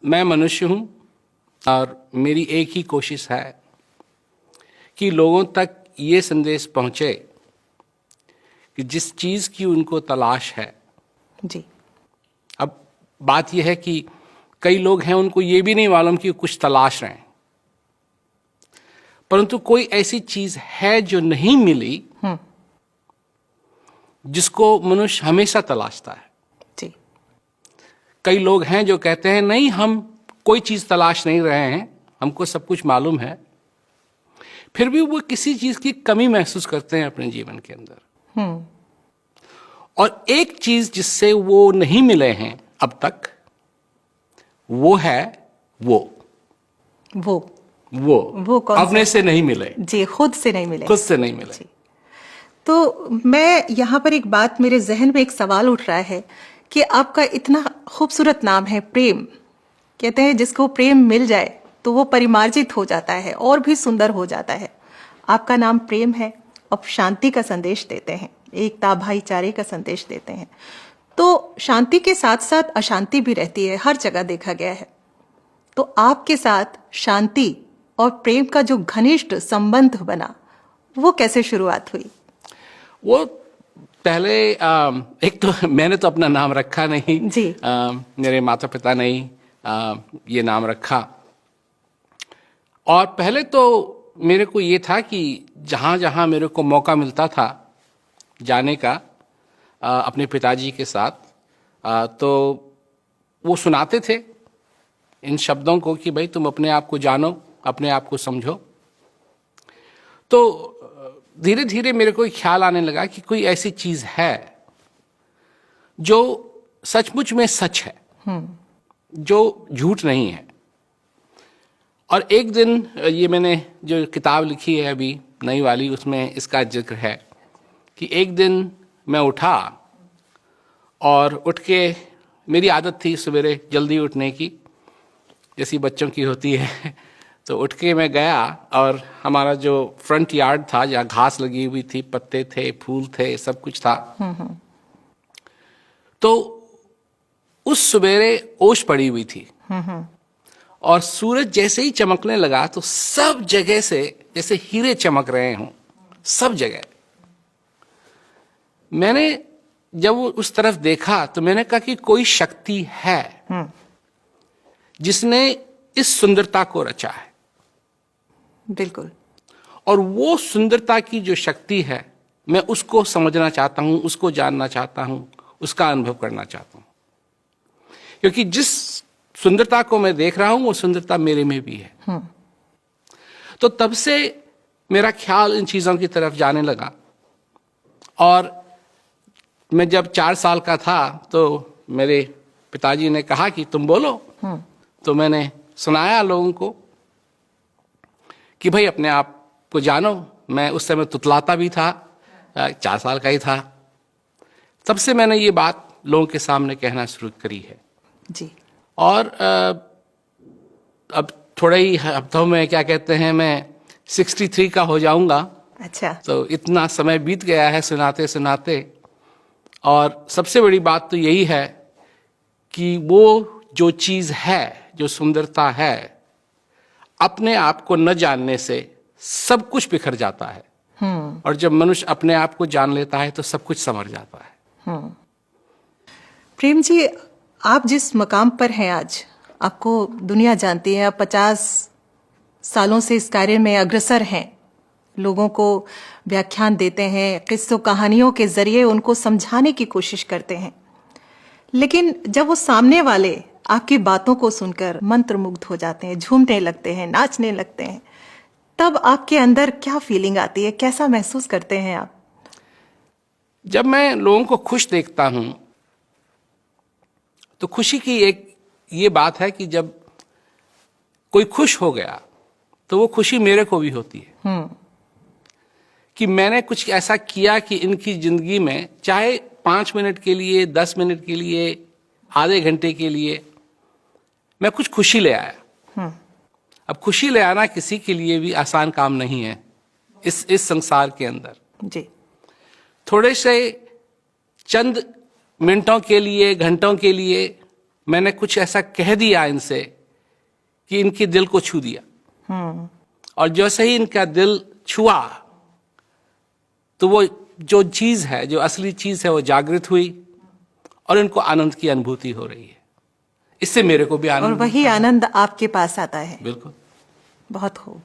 मैं मनुष्य हूं और मेरी एक ही कोशिश है कि लोगों तक ये संदेश पहुंचे कि जिस चीज की उनको तलाश है। जी। अब बात यह है कि कई लोग हैं उनको ये भी नहीं मालूम कि कुछ तलाश रहे हैं, परंतु कोई ऐसी चीज है जो नहीं मिली जिसको मनुष्य हमेशा तलाशता है। जी। कई लोग हैं जो कहते हैं नहीं, हम कोई चीज तलाश नहीं रहे हैं, हमको सब कुछ मालूम है, फिर भी वो किसी चीज की कमी महसूस करते हैं अपने जीवन के अंदर। और एक चीज जिससे वो नहीं मिले हैं अब तक, वो है वो कौन अपने से नहीं मिले। जी, खुद से नहीं मिले। खुद से नहीं मिले। तो मैं यहाँ पर एक बात, मेरे जहन में एक सवाल उठ रहा है कि आपका इतना खूबसूरत नाम है प्रेम। कहते हैं जिसको प्रेम मिल जाए तो वो परिमार्जित हो जाता है और भी सुंदर हो जाता है। आपका नाम प्रेम है, अब शांति का संदेश देते हैं, एकता भाईचारे का संदेश देते हैं। तो शांति के साथ साथ अशांति भी रहती है, हर जगह देखा गया है। तो आपके साथ शांति और प्रेम का जो घनिष्ठ संबंध बना, वो कैसे शुरुआत हुई? वो पहले एक तो मैंने तो अपना नाम रखा नहीं जी। मेरे माता पिता ने ही ये नाम रखा। और पहले तो मेरे को ये था कि जहाँ जहाँ मेरे को मौका मिलता था जाने का अपने पिताजी के साथ, तो वो सुनाते थे इन शब्दों को कि भाई तुम अपने आप को जानो, अपने आप को समझो। तो धीरे धीरे मेरे को एक ख्याल आने लगा कि कोई ऐसी चीज है जो सचमुच में सच है, जो झूठ नहीं है। और एक दिन ये मैंने जो किताब लिखी है अभी नई वाली, उसमें इसका जिक्र है कि एक दिन मैं उठा और उठ के, मेरी आदत थी सवेरे जल्दी उठने की, जैसी बच्चों की होती है। तो उठ के मैं गया और हमारा जो फ्रंट यार्ड था, जहाँ घास लगी हुई थी, पत्ते थे, फूल थे, सब कुछ था। तो उस सवेरे ओस पड़ी हुई थी और सूरज जैसे ही चमकने लगा तो सब जगह से जैसे हीरे चमक रहे हों, सब जगह। मैंने जब उस तरफ देखा तो मैंने कहा कि कोई शक्ति है जिसने इस सुंदरता को रचा है। बिल्कुल। और वो सुंदरता की जो शक्ति है, मैं उसको समझना चाहता हूं, उसको जानना चाहता हूं, उसका अनुभव करना चाहता हूं। क्योंकि जिस सुंदरता को मैं देख रहा हूं वो सुंदरता मेरे में भी है। तो तब से मेरा ख्याल इन चीजों की तरफ जाने लगा। और मैं जब 4 साल का था तो मेरे पिताजी ने कहा कि तुम बोलो। तो मैंने सुनाया लोगों को कि भाई अपने आप को जानो। मैं उस समय तुतलाता भी था, 4 साल का ही था। तब से मैंने ये बात लोगों के सामने कहना शुरू करी है। जी। और अब थोड़े ही हफ्तों में, क्या कहते हैं, मैं 63 का हो जाऊंगा। अच्छा। तो इतना समय बीत गया है सुनाते सुनाते। और सबसे बड़ी बात तो यही है कि वो जो चीज है, जो सुंदरता है, अपने आप को न जानने से सब कुछ बिखर जाता है। और जब मनुष्य अपने आप को जान लेता है तो सब कुछ संवर जाता है। प्रेम जी, आप जिस मकाम पर हैं आज, आपको दुनिया जानती है। आप 50 सालों से इस कार्य में अग्रसर हैं, लोगों को व्याख्यान देते हैं, किस्सों कहानियों के जरिए उनको समझाने की कोशिश करते हैं। लेकिन जब वो सामने वाले आपकी बातों को सुनकर मंत्रमुग्ध हो जाते हैं, झूमने लगते हैं, नाचने लगते हैं, तब आपके अंदर क्या फीलिंग आती है? कैसा महसूस करते हैं आप? जब मैं लोगों को खुश देखता हूं तो खुशी की एक ये बात है कि जब कोई खुश हो गया तो वो खुशी मेरे को भी होती है कि मैंने कुछ ऐसा किया कि इनकी जिंदगी में, चाहे 5 मिनट के लिए, 10 मिनट के लिए, आधे घंटे के लिए, मैं कुछ खुशी ले आया। अब खुशी ले आना किसी के लिए भी आसान काम नहीं है इस संसार के अंदर। जी। थोड़े से चंद मिनटों के लिए, घंटों के लिए मैंने कुछ ऐसा कह दिया इनसे कि इनके दिल को छू दिया। और जैसे ही इनका दिल छुआ तो वो जो चीज है, जो असली चीज है, वो जागृत हुई और इनको आनंद की अनुभूति हो रही है। इससे मेरे को भी आनंद, और वही आनंद आपके पास आता है। बिल्कुल। बहुत खूब।